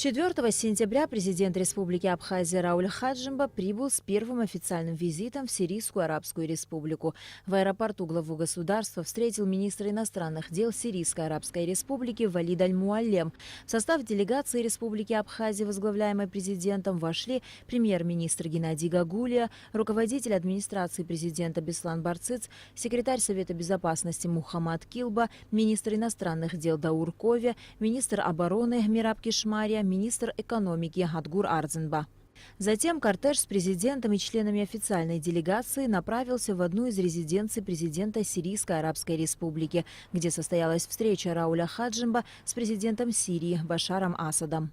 4 сентября президент Республики Абхазия Рауль Хаджимба прибыл с первым официальным визитом в Сирийскую Арабскую Республику. В аэропорту главу государства встретил министр иностранных дел Сирийской Арабской Республики Валид Аль-Муаллем. В состав делегации Республики Абхазия, возглавляемой президентом, вошли премьер-министр Геннадий Гагулия, руководитель администрации президента Беслан Барцыц, секретарь Совета безопасности Мухаммад Килба, министр иностранных дел Даур Кове, министр обороны Мираб Кишмария, министр экономики Адгур Ардзенба. Затем кортеж с президентом и членами официальной делегации направился в одну из резиденций президента Сирийской Арабской Республики, где состоялась встреча Рауля Хаджимба с президентом Сирии Башаром Асадом.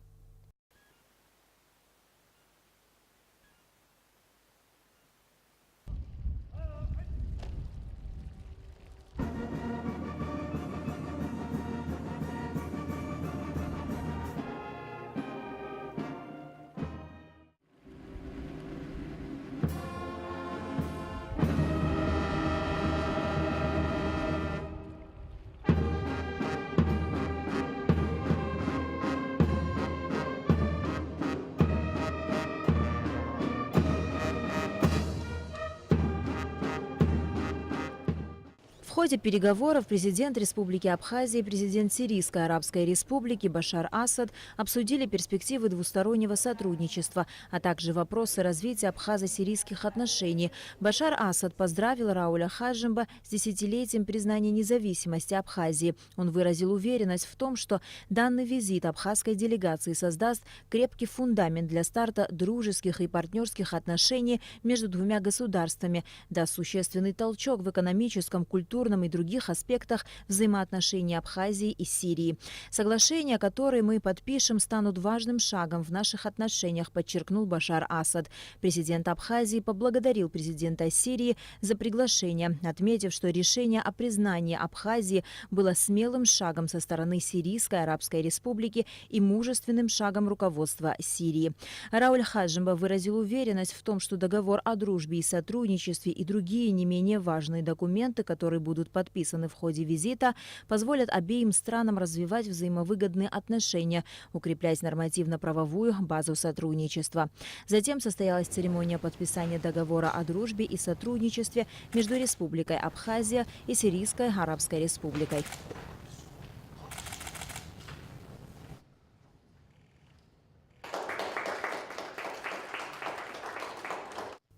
В ходе переговоров президент Республики Абхазия и президент Сирийской Арабской Республики Башар Асад обсудили перспективы двустороннего сотрудничества, а также вопросы развития абхазо-сирийских отношений. Башар Асад поздравил Рауля Хаджимба с десятилетием признания независимости Абхазии. Он выразил уверенность в том, что данный визит абхазской делегации создаст крепкий фундамент для старта дружеских и партнерских отношений между двумя государствами, даст существенный толчок в экономическом, культурном и других аспектах взаимоотношений Абхазии и Сирии. Соглашения, которые мы подпишем, станут важным шагом в наших отношениях, подчеркнул Башар Асад. Президент Абхазии поблагодарил президента Сирии за приглашение, отметив, что решение о признании Абхазии было смелым шагом со стороны Сирийской Арабской Республики и мужественным шагом руководства Сирии. Рауль Хаджимба выразил уверенность в том, что договор о дружбе и сотрудничестве и другие не менее важные документы, которые будут подписаны в ходе визита, позволят обеим странам развивать взаимовыгодные отношения, укреплять нормативно-правовую базу сотрудничества. Затем состоялась церемония подписания договора о дружбе и сотрудничестве между Республикой Абхазия и Сирийской Арабской Республикой.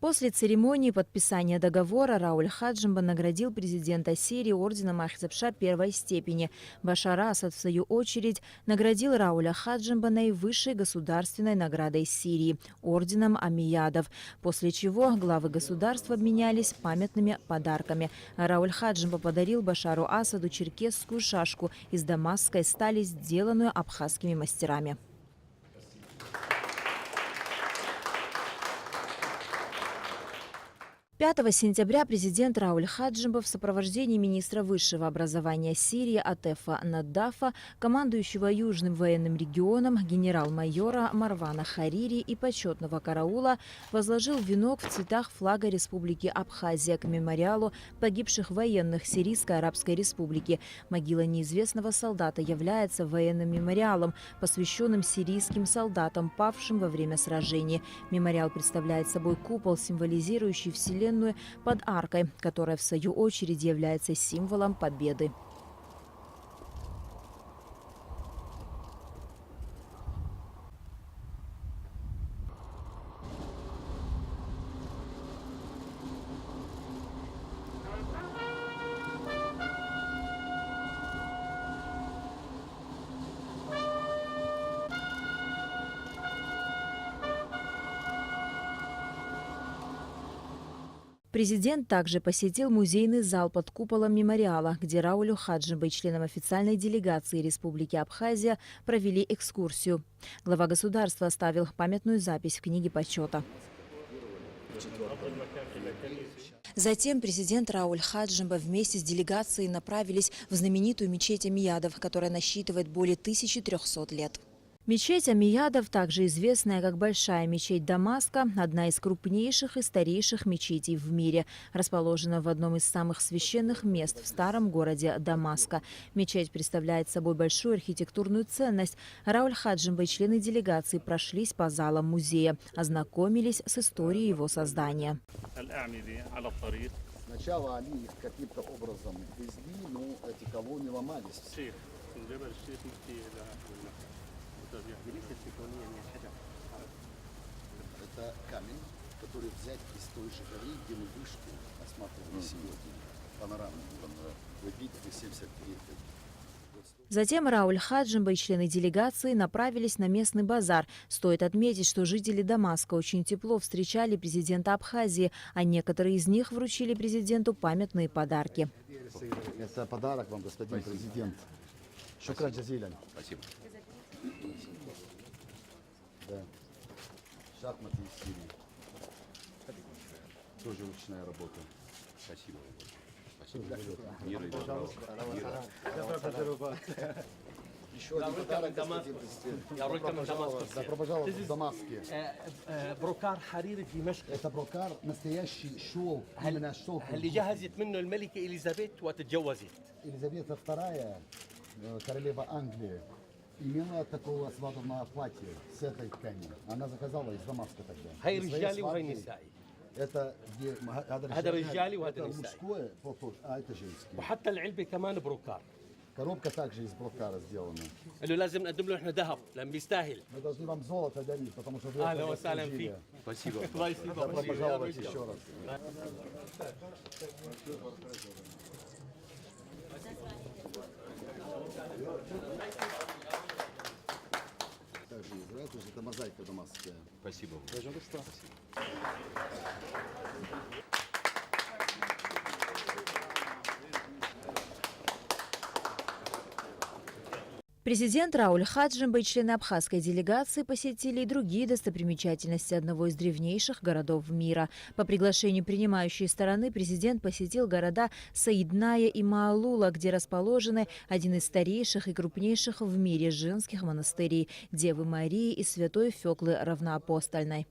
После церемонии подписания договора Рауль Хаджимба наградил президента Сирии орденом Ахзапша первой степени. Башар Асад, в свою очередь, наградил Рауля Хаджимба наивысшей государственной наградой Сирии – орденом Амиядов, после чего главы государств обменялись памятными подарками. Рауль Хаджимба подарил Башару Асаду черкесскую шашку из дамасской стали, сделанную абхазскими мастерами. 5 сентября президент Рауль Хаджимба в сопровождении министра высшего образования Сирии Атефа Наддафа, командующего Южным военным регионом генерал-майора Марвана Харири и почетного караула возложил венок в цветах флага Республики Абхазия к мемориалу погибших военных Сирийской Арабской Республики. Могила неизвестного солдата является военным мемориалом, посвященным сирийским солдатам, павшим во время сражений. Мемориал представляет собой купол, символизирующий Вселенную под аркой, которая в свою очередь является символом победы. Президент также посетил музейный зал под куполом мемориала, где Раулю Хаджимба и членам официальной делегации Республики Абхазия провели экскурсию. Глава государства оставил памятную запись в книге почета. Затем президент Рауль Хаджимба вместе с делегацией направились в знаменитую мечеть Амиядов, которая насчитывает более 1300 лет. Мечеть Амиядов, также известная как Большая мечеть Дамаска, одна из крупнейших и старейших мечетей в мире. Расположена в одном из самых священных мест в старом городе Дамаска. Мечеть представляет собой большую архитектурную ценность. Рауль Хаджимба и члены делегации прошлись по залам музея, ознакомились с историей его создания. Сначала они их каким-то образом везли, но эти колонны ломались. Это камень, который взять из той же горы, где мы вышку осматривали сегодня, панорамный, битвы 73. Затем Рауль Хаджимба и члены делегации направились на местный базар. Стоит отметить, что жители Дамаска очень тепло встречали президента Абхазии, а некоторые из них вручили президенту памятные подарки. Это подарок вам, господин президент. Шукран джазилян. Спасибо. Да. Шахматы из Сирии. Тоже ручная работа. Спасибо. Мира и добра. Еще один подарок, господин президент. Добро пожаловать в Дамаске. بروكار حريري في مشق Это брокар, настоящий шелк, именно шелк. اللي جهزت منه الملكة إليزابيث وقت تجوزت. Елизавета II, королева Англии, имела такого свадебного платья с этой ткани. Она заказала из Дамаска тогда. هاي Для своей رجالي وهاي свадьбы. نسائي. Это где هذا رجالي وهذا это نسائي. мужское, а это женское. وحتى العلبة كمان بروكار. Коробка также из брокара сделана. قال له لازم نقدم له احنا ذهب لأن بيستاهل. Мы должны вам золото дарить, потому что вы أهلا это وسهلا заслужили. فيك. Спасибо. الله يسعدك. Добро пожаловать еще раз. Также Израиль, то есть это мозаика дамасская. Спасибо. Президент Рауль Хаджимба и члены абхазской делегации посетили и другие достопримечательности одного из древнейших городов мира. По приглашению принимающей стороны президент посетил города Саидная и Маалула, где расположены один из старейших и крупнейших в мире женских монастырей – Девы Марии и Святой Феклы Равноапостольной.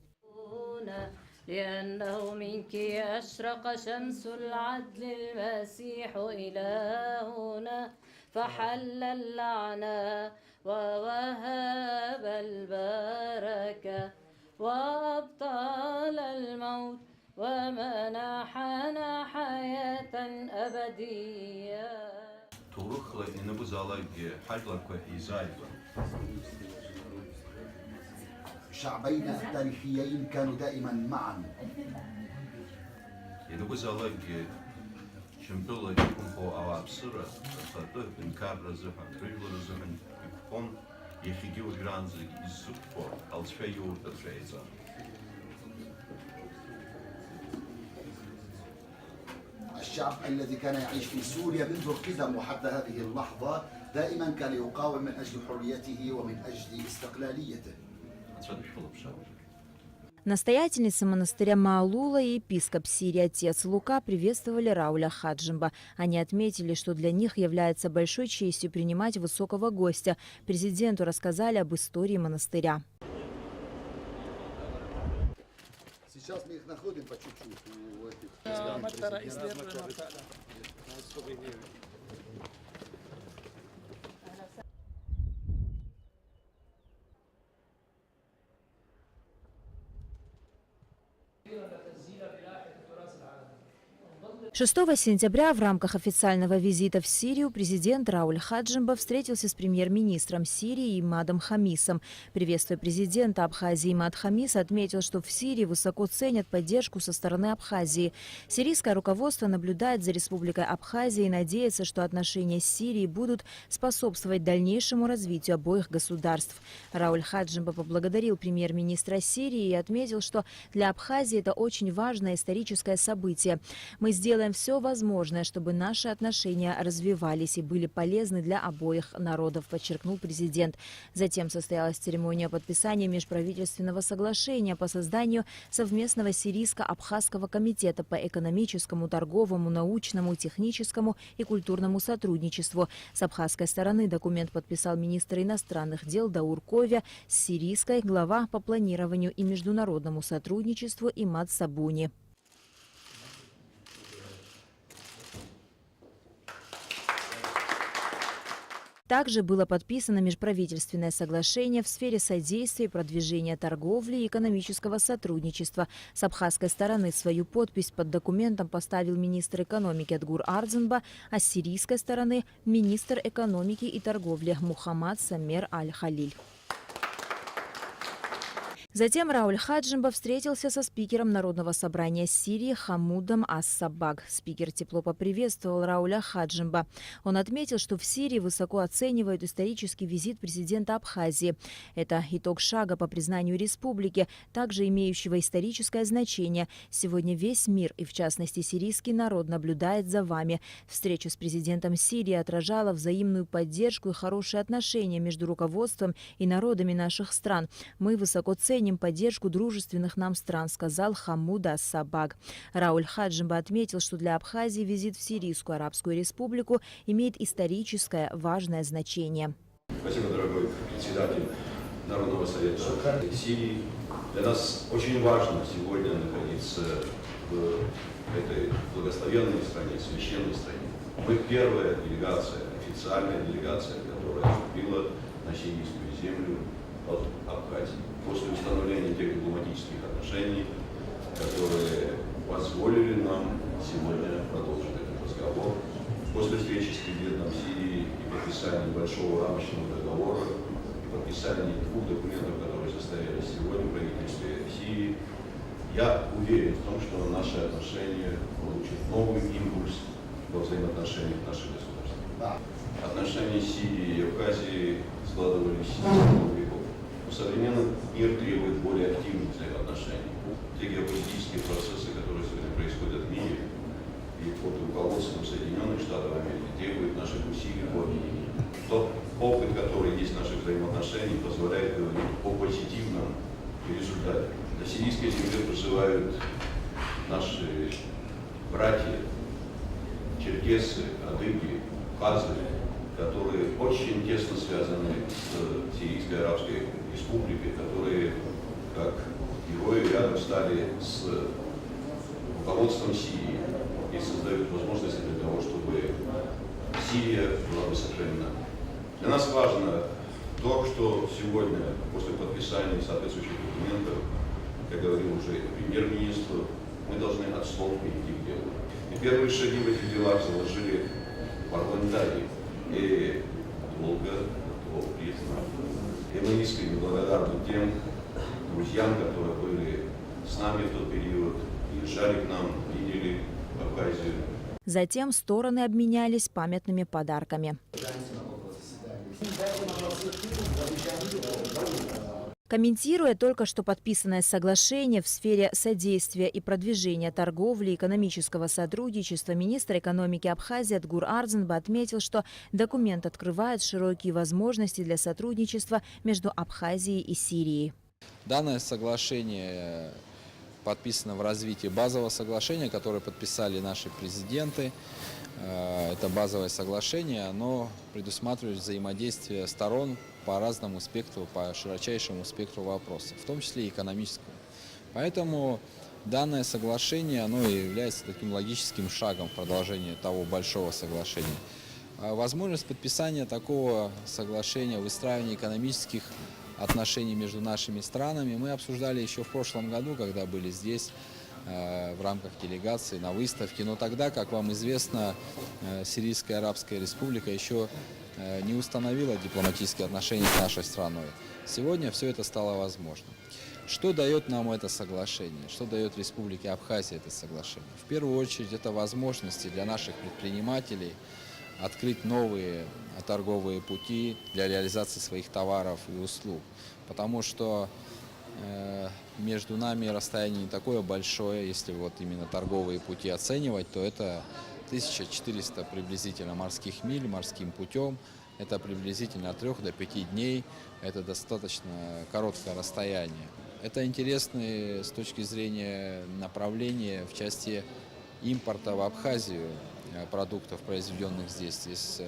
لأنه منك أشرق شمس العدل المسيح إلهنا فحل اللعنة ووهب البركة وأبطل الموت ومنحنا حياة أبدية. Турухла и набузалайги хаджлаква и зайва. الشعبين التاريخيين كانوا دائما معا. И набузалайги шимпила кумпо авапсыра, сату инкар разыха, крылья разыхан, икон, ехигил гранзы из сукпо, алсфеюрта трейза. الشعب الذي كان يعيش في سوريا منذ القدم وحتى هذه اللحظة دائما كان يقاوم من أجل حريته ومن أجل استقلاليته. Настоятельница монастыря Маалула и епископ Сирии отец Лука приветствовали Рауля Хаджимба. Они отметили, что для них является большой честью принимать высокого гостя. Президенту рассказали об истории монастыря. Сейчас мы их находим по чуть-чуть у этих. «6 сентября в рамках официального визита в Сирию президент Рауль Хаджимба встретился с премьер-министром Сирии Имадом Хамисом. Приветствуя президента Абхазии, Имад Хамис отметил, что в Сирии высоко ценят поддержку со стороны Абхазии. Сирийское руководство наблюдает за Республикой Абхазия и надеется, что отношения с Сирией будут способствовать дальнейшему развитию обоих государств. Рауль Хаджимба поблагодарил премьер-министра Сирии и отметил, что для Абхазии это очень важное историческое событие. Мы сделаем сделаем все возможное, чтобы наши отношения развивались и были полезны для обоих народов, подчеркнул президент. Затем состоялась церемония подписания межправительственного соглашения по созданию совместного сирийско-абхазского комитета по экономическому, торговому, научному, техническому и культурному сотрудничеству. С абхазской стороны документ подписал министр иностранных дел Даур Ковя, с сирийской – глава по планированию и международному сотрудничеству Имад Сабуни. Также было подписано межправительственное соглашение в сфере содействия и продвижения торговли и экономического сотрудничества. С абхазской стороны свою подпись под документом поставил министр экономики Адгур Ардзанба, а с сирийской стороны – министр экономики и торговли Мухаммад Самер Аль-Халиль. Затем Рауль Хаджимба встретился со спикером Народного собрания Сирии Хамудом Ас-Сабаг. Спикер тепло поприветствовал Рауля Хаджимба. Он отметил, что в Сирии высоко оценивают исторический визит президента Абхазии. Это итог шага по признанию республики, также имеющего историческое значение. Сегодня весь мир, и в частности сирийский народ, наблюдает за вами. Встреча с президентом Сирии отражала взаимную поддержку и хорошие отношения между руководством и народами наших стран. Мы высоко ценим поддержку дружественных нам стран, сказал Хамуд Ас-Сабаг. Рауль Хаджимба отметил, что для Абхазии визит в Сирийскую Арабскую Республику имеет историческое важное значение. Спасибо, дорогой председатель Народного совета Сирии. Для нас очень важно сегодня находиться в этой благословенной стране, священной стране. Мы первая делегация, официальная делегация, которая вступила на сирийскую землю от Абхазии. После установления тех дипломатических отношений, которые позволили нам сегодня продолжить этот разговор, после встречи с президентом Сирии и подписания большого рамочного договора, и подписания двух документов, которые состоялись сегодня в правительстве Сирии, я уверен в том, что наши отношения получат новый импульс во взаимоотношениях наших государств. Отношения Сирии и Абхазии складывались с много веков. Современный мир требует более активных взаимоотношений. Те геополитические процессы, которые сегодня происходят в мире и под руководством Соединенных Штатов Америки, требуют наших усилий по объединению. Тот опыт, который есть в наших взаимоотношениях, позволяет говорить о позитивном результате. На сирийской земле проживают наши братья, черкесы, адыги, абхазы, которые очень тесно связаны с Сирийской Арабской Республикой, которые, как герои, рядом стали с руководством Сирии и создают возможности для того, чтобы Сирия была бы сохранена. Для нас важно то, что сегодня, после подписания соответствующих документов, как говорил уже премьер-министр, мы должны от слов перейти к делу. И первые шаги в этих делах заложили парламентарии. И долго, приятно. И мы искренне благодарны тем друзьям, которые были с нами в тот период, приезжали к нам, видели Абхазию. Затем стороны обменялись памятными подарками. Комментируя только что подписанное соглашение в сфере содействия и продвижения торговли и экономического сотрудничества, министр экономики Абхазии Адгур Ардзанба отметил, что документ открывает широкие возможности для сотрудничества между Абхазией и Сирией. Данное соглашение подписано в развитии базового соглашения, которое подписали наши президенты. Это базовое соглашение, оно предусматривает взаимодействие сторон по разному спектру, по широчайшему спектру вопросов, в том числе и экономическому. Поэтому данное соглашение, оно является таким логическим шагом в продолжении того большого соглашения. Возможность подписания такого соглашения, выстраивания экономических отношений между нашими странами мы обсуждали еще в прошлом году, когда были здесь в рамках делегации на выставке. Но тогда, как вам известно, Сирийская Арабская Республика еще не установила дипломатические отношения с нашей страной. Сегодня все это стало возможным. Что дает нам это соглашение? Что дает Республике Абхазия это соглашение? В первую очередь, это возможности для наших предпринимателей открыть новые торговые пути для реализации своих товаров и услуг. Потому что Между нами расстояние не такое большое, если вот именно торговые пути оценивать, то это 1400 приблизительно морских миль морским путем. Это приблизительно от 3 до 5 дней. Это достаточно короткое расстояние. Это интересные с точки зрения направления в части импорта в Абхазию продуктов, произведенных здесь. Здесь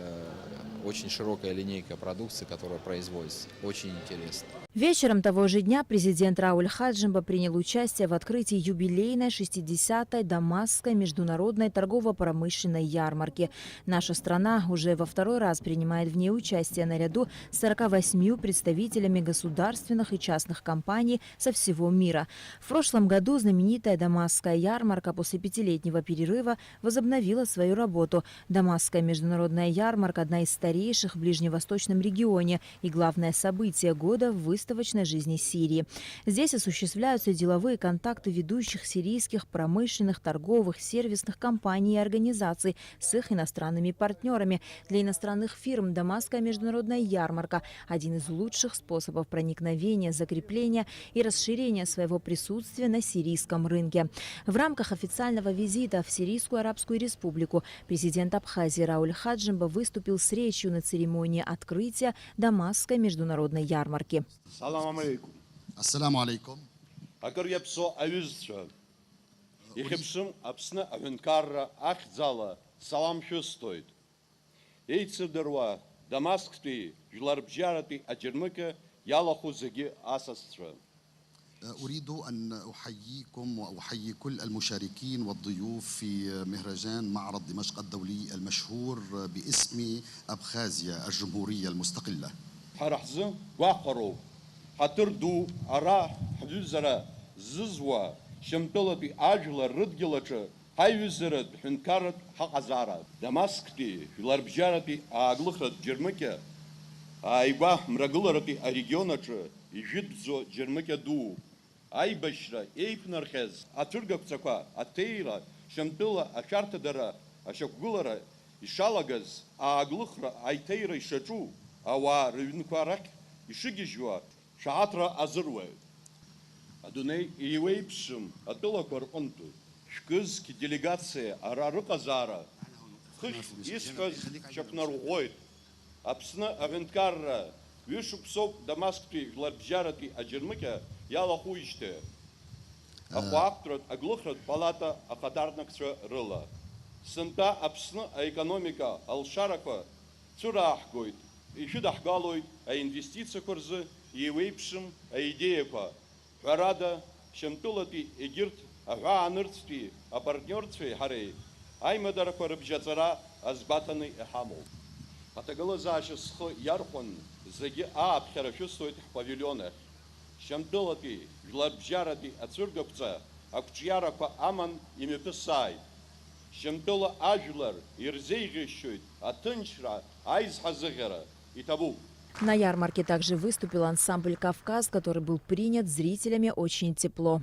очень широкая линейка продукции, которая производится. Очень интересно. Вечером того же дня президент Рауль Хаджимба принял участие в открытии юбилейной 60-й Дамасской международной торгово-промышленной ярмарки. Наша страна уже во второй раз принимает в ней участие наряду с 48 представителями государственных и частных компаний со всего мира. В прошлом году знаменитая Дамасская ярмарка после 5-летнего перерыва возобновила свою работу. Дамасская международная ярмарка – одна из старейших в ближневосточном регионе и главное событие года в выставочной жизни Сирии. Здесь осуществляются деловые контакты ведущих сирийских промышленных, торговых, сервисных компаний и организаций с их иностранными партнерами. Для иностранных фирм Дамасская международная ярмарка – один из лучших способов проникновения, закрепления и расширения своего присутствия на сирийском рынке. В рамках официального визита в Сирийскую Арабскую Республику президент Абхазии Рауль Хаджимба выступил с речью на церемонии открытия Дамасской международной ярмарки. Салам алейкум. Ассаламу алейкум. Акыр япсо аюзча. Ихипшим апсна авенкарра ахзала салам шустоит. Эйцедерва Дамаскти жларбжарати аджермыка ялаху зеги асасча. أريد أن أحييكم وأحيي كل المشاركين والضيوف في مهرجان معرض دمشق الدولي المشهور باسم أبخازيا الجمهورية المستقلة. حرحزم واقرو حتردو أرا حدوزرا ززوا شمتلتي آجل الردجلة هايوزرد حنكارت حقزارة دماسكتي جلاربجارتي آغلخرت جرمكة أيوة مرغلرتي أريجيونة يجدزو جرمكة دو أي بشرة أي بنرخز أترغبتكوا أتيرا شمتلا أشارتدرا أشكغلرا إشالغز آغلخرا أيتيرا يشجو أوا رينكوارك يشججوا شعاترا أزروي أدوني إيويبشم أتلا كورقنتو شكز كي делегация أرارق أزارا خش إسكز شكناروغويد أبسنا أغنكار ويشوك صوب دماسكتي لاربجارتي أجرمكا يالا خويشتي أخواقترد أغلخرد палата أخدارنكسر رلا سنتا أبسنا экономика алшарака цурахгоид إشدحقالويد инвестиция كورزы يويبشم идеяка فرادة شمتولتي إجرت أغانرتي أبارتنерتي هاري أي مدارك وربجاترا أزباتني إحامو Атагалазаша схо ярхон заги абхера чувствует в павильонах. Шамдолати, глабжарати ацургапца, акчиярака аман ими писай. Шамдола ажлар ирзейгищует, атынчра айзхазыгера и табу. На ярмарке также выступил ансамбль «Кавказ», который был принят зрителями очень тепло.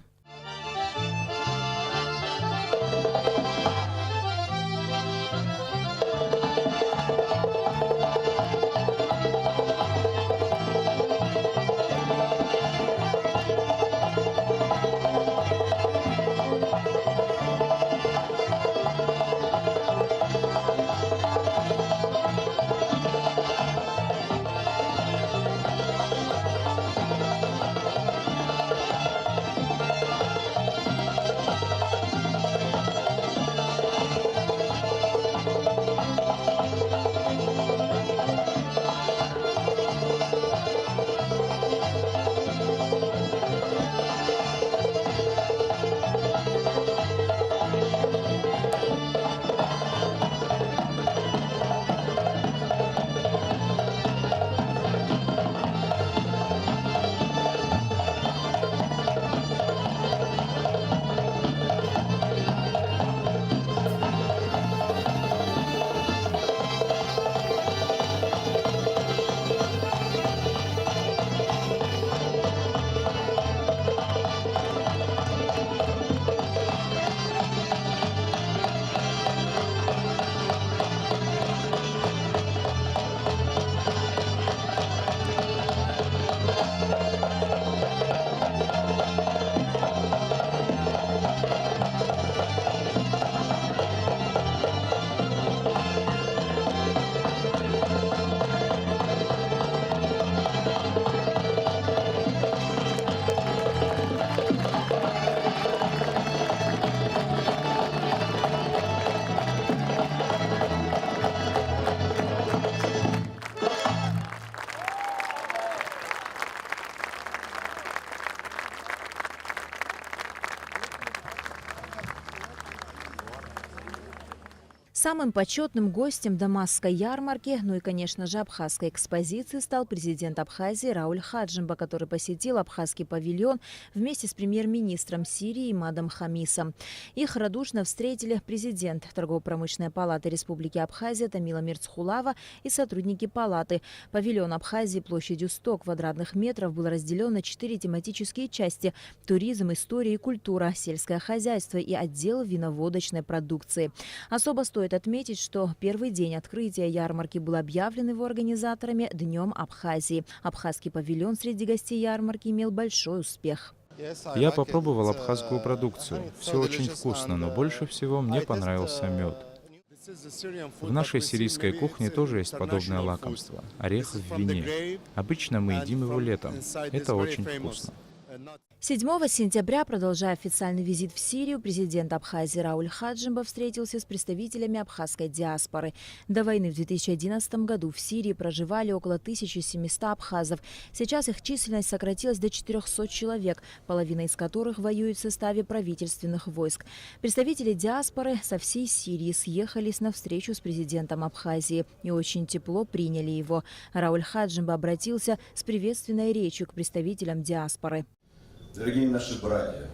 Самым почетным гостем Дамасской ярмарки, ну и, конечно же, абхазской экспозиции стал президент Абхазии Рауль Хаджимба, который посетил абхазский павильон вместе с премьер-министром Сирии Имадом Хамисом. Их радушно встретили президент Торгово-промышленной палаты Республики Абхазия Тамила Мирцхулава и сотрудники палаты. Павильон Абхазии площадью 100 квадратных метров был разделен на 4 тематические части – туризм, история и культура, сельское хозяйство и отдел виноводочной продукции. Особо стоит отметить, что первый день открытия ярмарки был объявлен его организаторами Днем Абхазии. Абхазский павильон среди гостей ярмарки имел большой успех. Я попробовал абхазскую продукцию. Все очень вкусно, но больше всего мне понравился мед. В нашей сирийской кухне тоже есть подобное лакомство – орех в вине. Обычно мы едим его летом. Это очень вкусно. 7 сентября, продолжая официальный визит в Сирию, президент Абхазии Рауль Хаджимба встретился с представителями абхазской диаспоры. До войны в 2011 году в Сирии проживали около 1700 абхазов. Сейчас их численность сократилась до 400 человек, половина из которых воюет в составе правительственных войск. Представители диаспоры со всей Сирии съехались на встречу с президентом Абхазии и очень тепло приняли его. Рауль Хаджимба обратился с приветственной речью к представителям диаспоры. Дорогие наши братья,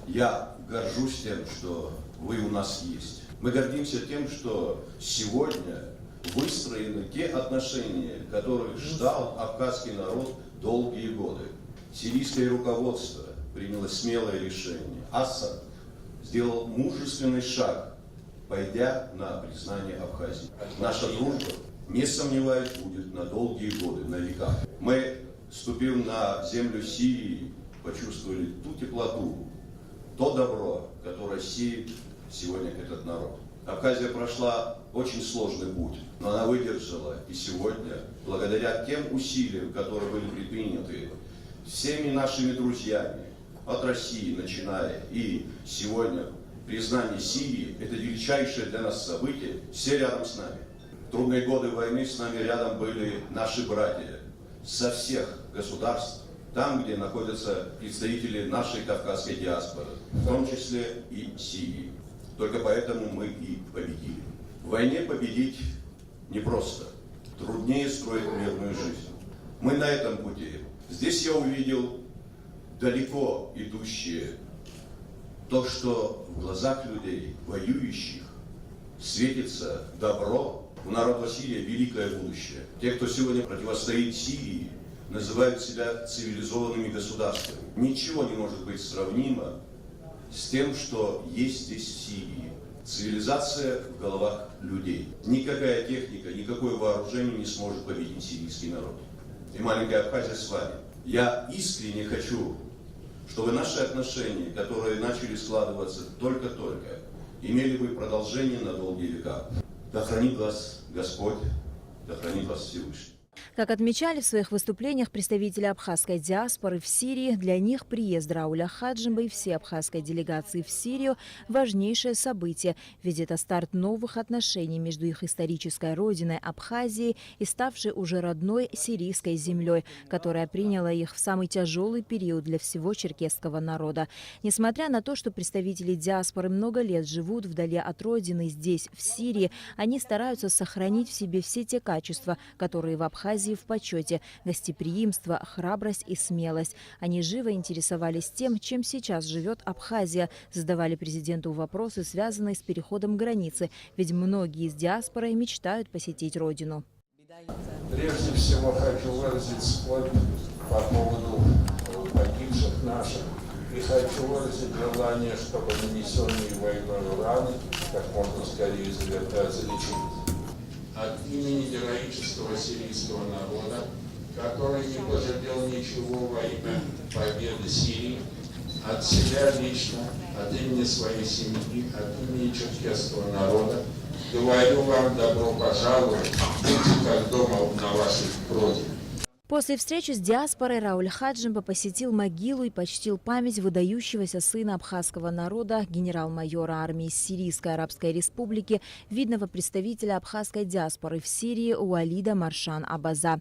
я горжусь тем, что вы у нас есть. Мы гордимся тем, что сегодня выстроены те отношения, которых ждал абхазский народ долгие годы. Сирийское руководство приняло смелое решение. Асад сделал мужественный шаг, пойдя на признание Абхазии. Наша дружба, не сомневаюсь, будет на долгие годы, на века. Мы, ступив на землю Сирии, почувствовали ту теплоту, то добро, которое сеет сегодня этот народ. Абхазия прошла очень сложный путь, но она выдержала. И сегодня, благодаря тем усилиям, которые были предприняты всеми нашими друзьями, от России начиная, и сегодня признание Сирии – это величайшее для нас событие, все рядом с нами. В трудные годы войны с нами рядом были наши братья со всех государств, там, где находятся представители нашей кавказской диаспоры, в том числе и Сирии. Только поэтому мы и победили. В войне победить непросто. Труднее строить мирную жизнь. Мы на этом пути. Здесь я увидел далеко идущее то, что в глазах людей, воюющих, светится добро. У народа Сирии великое будущее. Те, кто сегодня противостоит Сирии, называют себя цивилизованными государствами. Ничего не может быть сравнимо с тем, что есть здесь в Сирии. Цивилизация в головах людей. Никакая техника, никакое вооружение не сможет победить сирийский народ. И маленькая Абхазия с вами. Я искренне хочу, чтобы наши отношения, которые начали складываться только-только, имели бы продолжение на долгие века. Да хранит вас Господь, да хранит вас Всевышний. Как отмечали в своих выступлениях представители абхазской диаспоры в Сирии, для них приезд Рауля Хаджимба и всей абхазской делегации в Сирию – важнейшее событие, ведь это старт новых отношений между их исторической родиной Абхазией и ставшей уже родной сирийской землей, которая приняла их в самый тяжелый период для всего черкесского народа. Несмотря на то, что представители диаспоры много лет живут вдали от родины здесь, в Сирии, они стараются сохранить в себе все те качества, которые в Абхазии в почете – гостеприимство, храбрость и смелость. Они живо интересовались тем, чем сейчас живет Абхазия, задавали президенту вопросы, связанные с переходом границы, ведь многие из диаспоры мечтают посетить родину. Прежде всего хочу выразить скорбь по поводу погибших наших и хочу выразить желание, чтобы нанесенные войной раны как можно скорее залечились. От имени героического сирийского народа, который не пожалел ничего во имя победы Сирии, от себя лично, от имени своей семьи, от имени черкесского народа, говорю вам добро пожаловать, будьте как дома на вашей родине. После встречи с диаспорой Рауль Хаджимба посетил могилу и почтил память выдающегося сына абхазского народа, генерал-майора армии Сирийской Арабской Республики, видного представителя абхазской диаспоры в Сирии Уалида Маршан Абаза.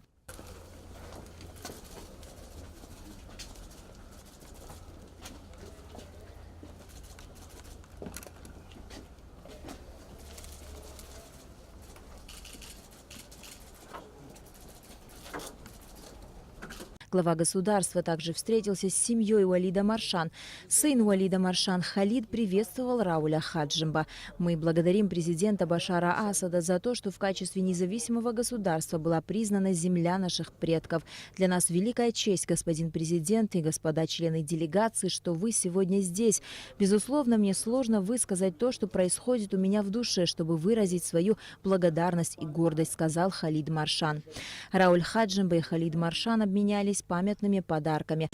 Глава государства также встретился с семьей Уалида Маршан. Сын Уалида Маршан Халид приветствовал Рауля Хаджимба. «Мы благодарим президента Башара Асада за то, что в качестве независимого государства была признана земля наших предков. Для нас великая честь, господин президент и господа члены делегации, что вы сегодня здесь. Безусловно, мне сложно высказать то, что происходит у меня в душе, чтобы выразить свою благодарность и гордость», сказал Халид Маршан. Рауль Хаджимба и Халид Маршан обменялись памятными подарками.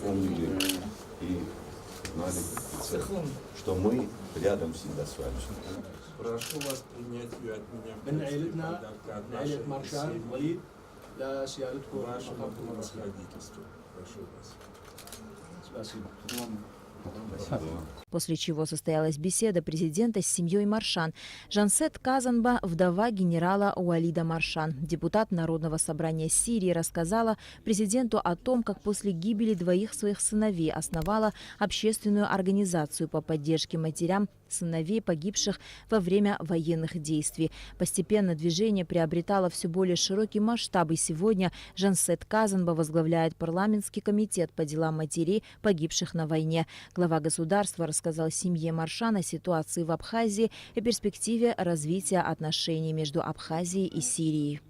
Помнили и знали, что мы рядом всегда с вами. Прошу вас принять ее от меня подарка от нашей семьи, вашему превосходительству. Прошу вас. Спасибо. После чего состоялась беседа президента с семьей Маршан. Жансет Казанба, вдова генерала Уалида Маршан, депутат Народного собрания Сирии, рассказала президенту о том, как после гибели двоих своих сыновей основала общественную организацию по поддержке матерям сыновей погибших во время военных действий. Постепенно движение приобретало все более широкий масштаб, и сегодня Жансет Казанба возглавляет парламентский комитет по делам матерей погибших на войне. Глава государства рассказал семье Маршан о ситуации в Абхазии и перспективе развития отношений между Абхазией и Сирией.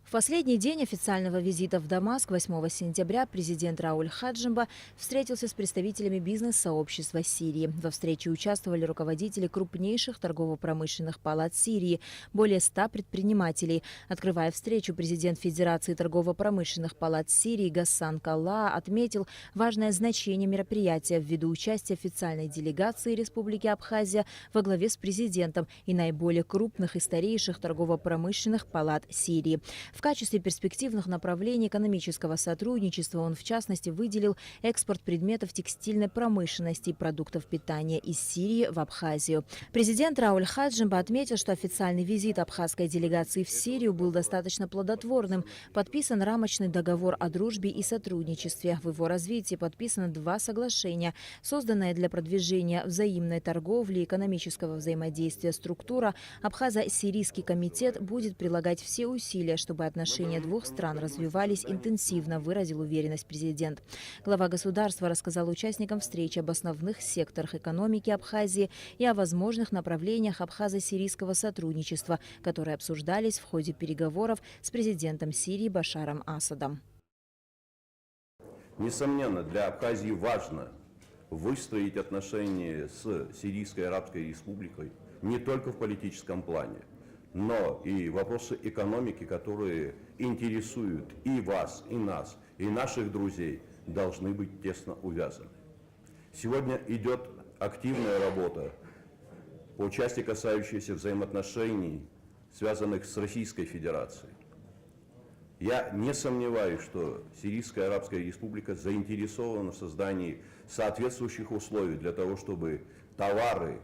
В последний день официального визита в Дамаск 8 сентября президент Рауль Хаджимба встретился с представителями бизнес-сообщества Сирии. Во встрече участвовали руководители крупнейших торгово-промышленных палат Сирии, более 100 предпринимателей. Открывая встречу, президент Федерации торгово-промышленных палат Сирии Гассан Каллаа отметил важное значение мероприятия ввиду участия официальной делегации Республики Абхазия во главе с президентом и наиболее крупных и старейших торгово-промышленных палат Сирии. В качестве перспективных направлений экономического сотрудничества он, в частности, выделил экспорт предметов текстильной промышленности и продуктов питания из Сирии в Абхазию. Президент Рауль Хаджимба отметил, что официальный визит абхазской делегации в Сирию был достаточно плодотворным. Подписан рамочный договор о дружбе и сотрудничестве. В его развитии подписано 2 соглашения. Созданная для продвижения взаимной торговли и экономического взаимодействия структура Абхазо-Сирийский комитет будет прилагать все усилия, чтобы отношения двух стран развивались интенсивно, выразил уверенность президент. Глава государства рассказал участникам встречи об основных секторах экономики Абхазии и о возможных направлениях абхазо-сирийского сотрудничества, которые обсуждались в ходе переговоров с президентом Сирии Башаром Асадом. Несомненно, для Абхазии важно выстроить отношения с Сирийской Арабской Республикой не только в политическом плане, но и вопросы экономики, которые интересуют и вас, и нас, и наших друзей, должны быть тесно увязаны. Сегодня идет активная работа по части, касающейся взаимоотношений, связанных с Российской Федерацией. Я не сомневаюсь, что Сирийская Арабская Республика заинтересована в создании соответствующих условий для того, чтобы товары,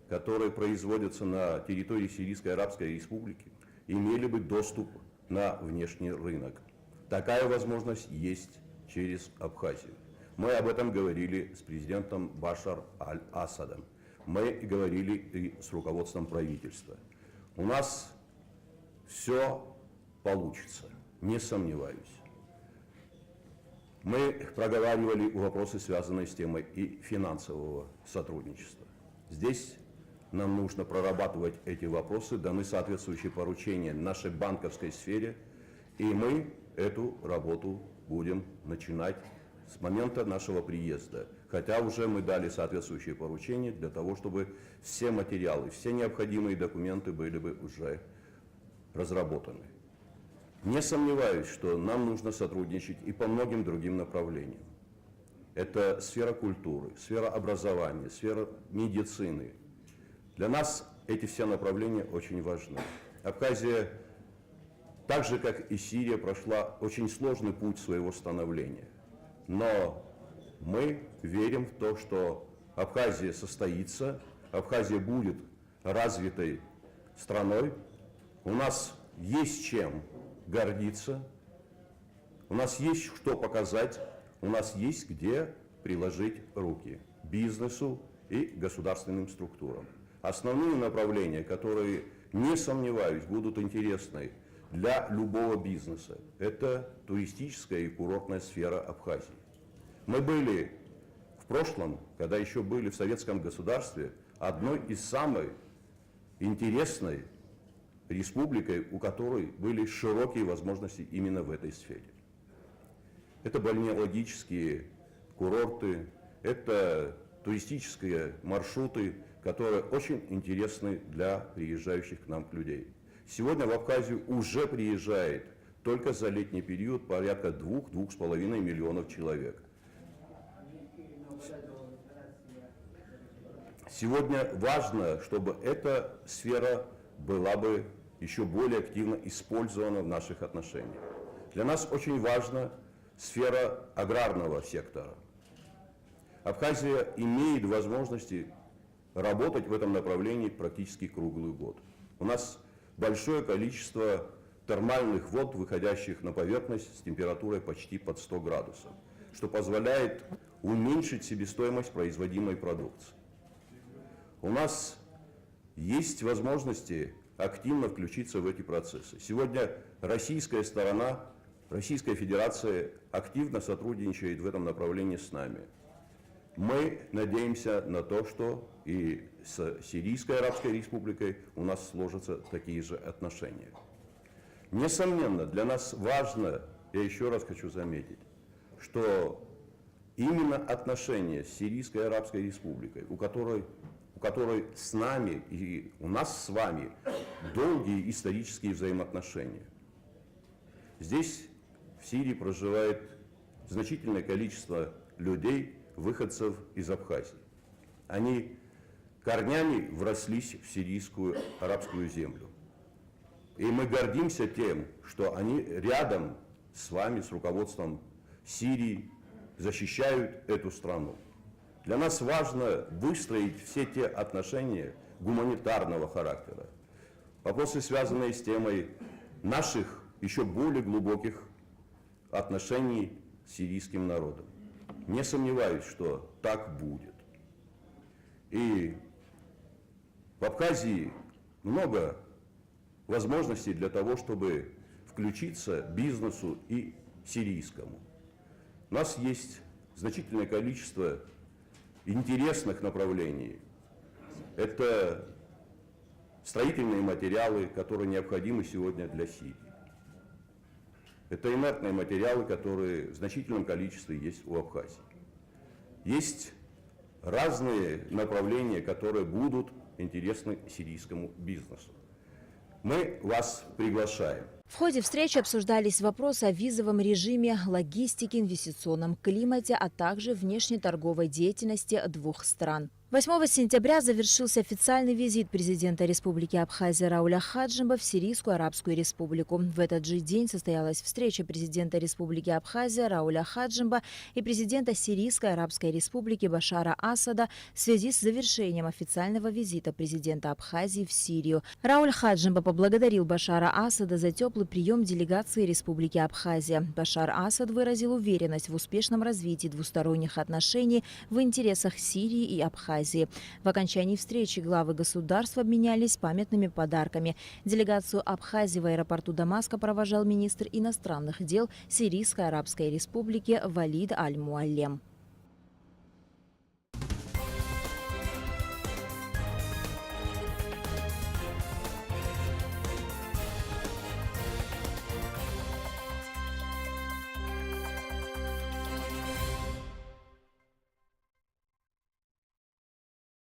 которые производятся на территории Сирийской Арабской Республики, имели бы доступ на внешний рынок. Такая возможность есть через Абхазию. Мы об этом говорили с президентом Башар аль-Асадом. Мы говорили и с руководством правительства. У нас все получится, не сомневаюсь. Мы проговаривали вопросы, связанные с темой и финансового сотрудничества. Здесь нам нужно прорабатывать эти вопросы, даны соответствующие поручения нашей банковской сфере, и мы эту работу будем начинать с момента нашего приезда. Хотя уже мы дали соответствующие поручения для того, чтобы все материалы, все необходимые документы были бы уже разработаны. Не сомневаюсь, что нам нужно сотрудничать и по многим другим направлениям. Это сфера культуры, сфера образования, сфера медицины. Для нас эти все направления очень важны. Абхазия, так же как и Сирия, прошла очень сложный путь своего становления. Но мы верим в то, что Абхазия состоится, Абхазия будет развитой страной. У нас есть чем гордиться, у нас есть что показать, у нас есть где приложить руки бизнесу и государственным структурам. Основные направления, которые, не сомневаюсь, будут интересны для любого бизнеса – это туристическая и курортная сфера Абхазии. Мы были в прошлом, когда еще были в советском государстве, одной из самых интересной республикой, у которой были широкие возможности именно в этой сфере. Это бальнеологические курорты, это туристические маршруты, которые очень интересны для приезжающих к нам людей. Сегодня в Абхазию уже приезжает только за летний период порядка 2–2,5 миллионов человек. Сегодня важно, чтобы эта сфера была бы еще более активно использована в наших отношениях. Для нас очень важна сфера аграрного сектора. Абхазия имеет возможности работать в этом направлении практически круглый год. У нас большое количество термальных вод, выходящих на поверхность с температурой почти под 100 градусов, что позволяет уменьшить себестоимость производимой продукции. У нас есть возможности активно включиться в эти процессы. Сегодня российская сторона, Российская Федерация активно сотрудничает в этом направлении с нами. Мы надеемся на то, что и с Сирийской Арабской Республикой у нас сложатся такие же отношения. Несомненно, для нас важно, я еще раз хочу заметить, что именно отношения с Сирийской Арабской Республикой, у которой с нами и у нас с вами долгие исторические взаимоотношения. Здесь в Сирии проживает значительное количество людей, выходцев из Абхазии. Они корнями врослись в сирийскую арабскую землю. И мы гордимся тем, что они рядом с вами, с руководством Сирии, защищают эту страну. Для нас важно выстроить все те отношения гуманитарного характера. Вопросы, связанные с темой наших еще более глубоких отношений с сирийским народом. Не сомневаюсь, что так будет. И в Абхазии много возможностей для того, чтобы включиться бизнесу и сирийскому. У нас есть значительное количество интересных направлений. Это строительные материалы, которые необходимы сегодня для Сирии. Это инертные материалы, которые в значительном количестве есть у Абхазии. Есть разные направления, которые будут интересны сирийскому бизнесу. Мы вас приглашаем. В ходе встречи обсуждались вопросы о визовом режиме, логистике, инвестиционном климате, а также внешнеторговой деятельности двух стран. 8 сентября завершился официальный визит президента Республики Абхазия Рауля Хаджимба в Сирийскую Арабскую Республику. В этот же день состоялась встреча президента Республики Абхазия Рауля Хаджимба и президента Сирийской Арабской Республики Башара Асада в связи с завершением официального визита президента Абхазии в Сирию. Рауль Хаджимба поблагодарил Башара Асада за теплый прием делегации Республики Абхазия. Башар Асад выразил уверенность в успешном развитии двусторонних отношений в интересах Сирии и Абхазии. В окончании встречи главы государств обменялись памятными подарками. Делегацию Абхазии в аэропорту Дамаска провожал министр иностранных дел Сирийской Арабской Республики Валид Аль-Муаллем.